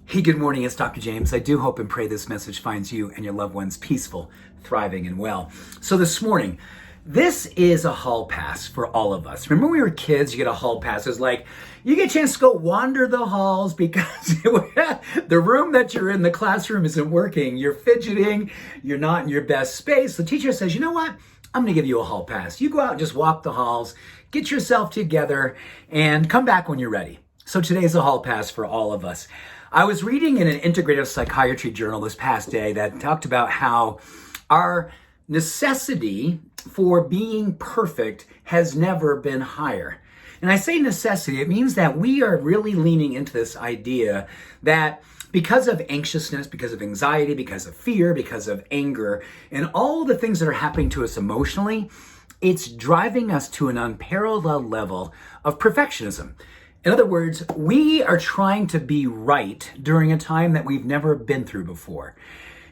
Hey, good morning. It's Dr. James. I do hope and pray this message finds you and your loved ones peaceful, thriving, and well. So this morning, this is a hall pass for all of us. Remember when we were kids, you get a hall pass. It's like, you get a chance to go wander the halls because the room that you're in, the classroom isn't working. You're fidgeting. You're not in your best space. The teacher says, you know what? I'm going to give you a hall pass. You go out and just walk the halls, get yourself together, and come back when you're ready. So today's a hall pass for all of us. I was reading in an integrative psychiatry journal this past day that talked about how our necessity for being perfect has never been higher. And I say necessity, it means that we are really leaning into this idea that because of anxiousness, because of anxiety, because of fear, because of anger, and all the things that are happening to us emotionally, it's driving us to an unparalleled level of perfectionism. In other words, we are trying to be right during a time that we've never been through before.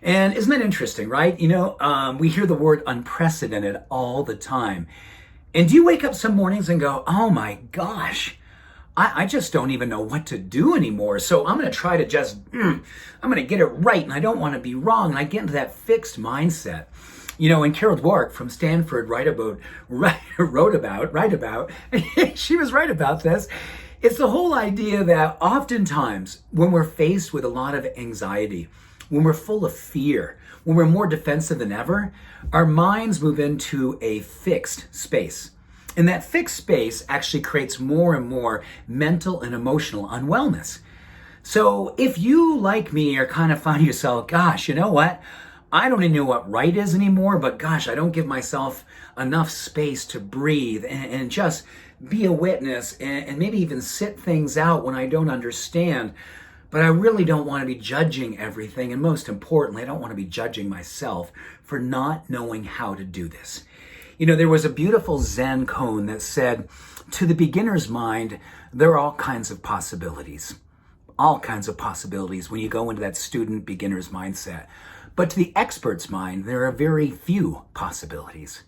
And isn't that interesting, right? We hear the word unprecedented all the time. And do you wake up some mornings and go, oh my gosh, I just don't even know what to do anymore. So I'm going to try to I'm going to get it right. And I don't want to be wrong. And I get into that fixed mindset. And Carol Dweck from Stanford wrote about, she was right about this. It's the whole idea that oftentimes when we're faced with a lot of anxiety, when we're full of fear, when we're more defensive than ever, our minds move into a fixed space. And that fixed space actually creates more and more mental and emotional unwellness. So if you, like me, are kind of finding yourself, gosh, you know what? I don't even know what right is anymore, but gosh, I don't give myself enough space to breathe and just be a witness and maybe even sit things out when I don't understand. But I really don't want to be judging everything. And most importantly, I don't want to be judging myself for not knowing how to do this. There was a beautiful Zen koan that said, to the beginner's mind, there are all kinds of possibilities. All kinds of possibilities when you go into that student beginner's mindset. But to the expert's mind, there are very few possibilities.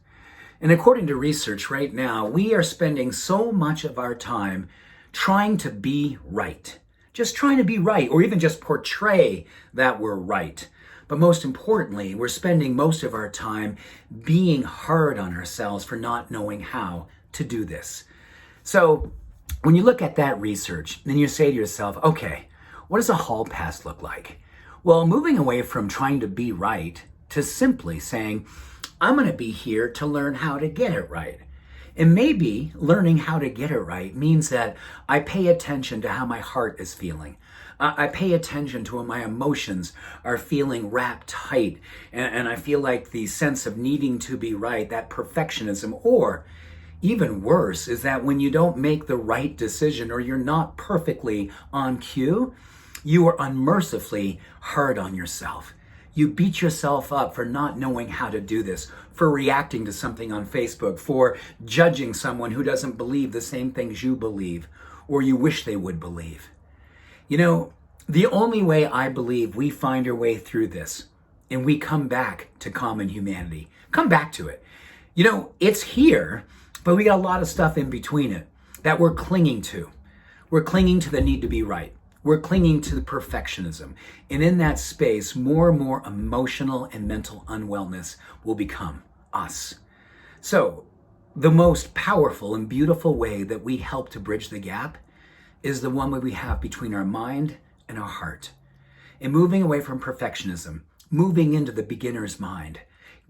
And according to research right now, we are spending so much of our time trying to be right. Just trying to be right, or even just portray that we're right. But most importantly, we're spending most of our time being hard on ourselves for not knowing how to do this. So when you look at that research, then you say to yourself, okay, what does a hall pass look like? Well, moving away from trying to be right to simply saying, I'm going to be here to learn how to get it right. And maybe learning how to get it right means that I pay attention to how my heart is feeling. I pay attention to when my emotions are feeling wrapped tight. And I feel like the sense of needing to be right, that perfectionism, or even worse, is that when you don't make the right decision or you're not perfectly on cue, you are unmercifully hard on yourself. You beat yourself up for not knowing how to do this, for reacting to something on Facebook, for judging someone who doesn't believe the same things you believe or you wish they would believe. The only way I believe we find our way through this and we come back to common humanity, come back to it. It's here, but we got a lot of stuff in between it that we're clinging to. We're clinging to the need to be right. We're clinging to the perfectionism. And in that space, more and more emotional and mental unwellness will become us. So the most powerful and beautiful way that we help to bridge the gap is the one that we have between our mind and our heart. And moving away from perfectionism, moving into the beginner's mind,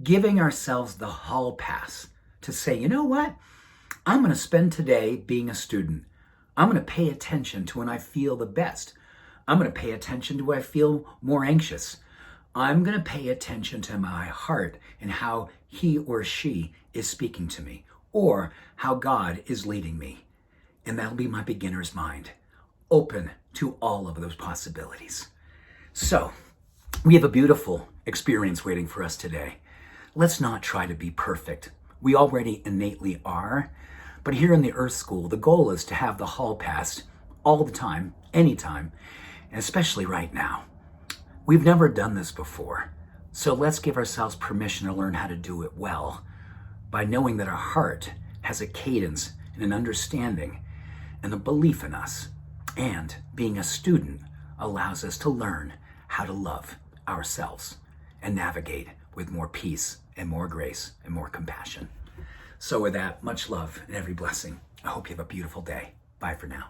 giving ourselves the hall pass to say, you know what? I'm going to spend today being a student. I'm going to pay attention to when I feel the best. I'm going to pay attention to when I feel more anxious. I'm going to pay attention to my heart and how he or she is speaking to me, or how God is leading me. And that'll be my beginner's mind, open to all of those possibilities. So we have a beautiful experience waiting for us today. Let's not try to be perfect. We already innately are. But here in the Earth School, the goal is to have the hall pass all the time, anytime, and especially right now. We've never done this before, so let's give ourselves permission to learn how to do it well by knowing that our heart has a cadence and an understanding and a belief in us, and being a student allows us to learn how to love ourselves and navigate with more peace and more grace and more compassion. So with that, much love and every blessing. I hope you have a beautiful day. Bye for now.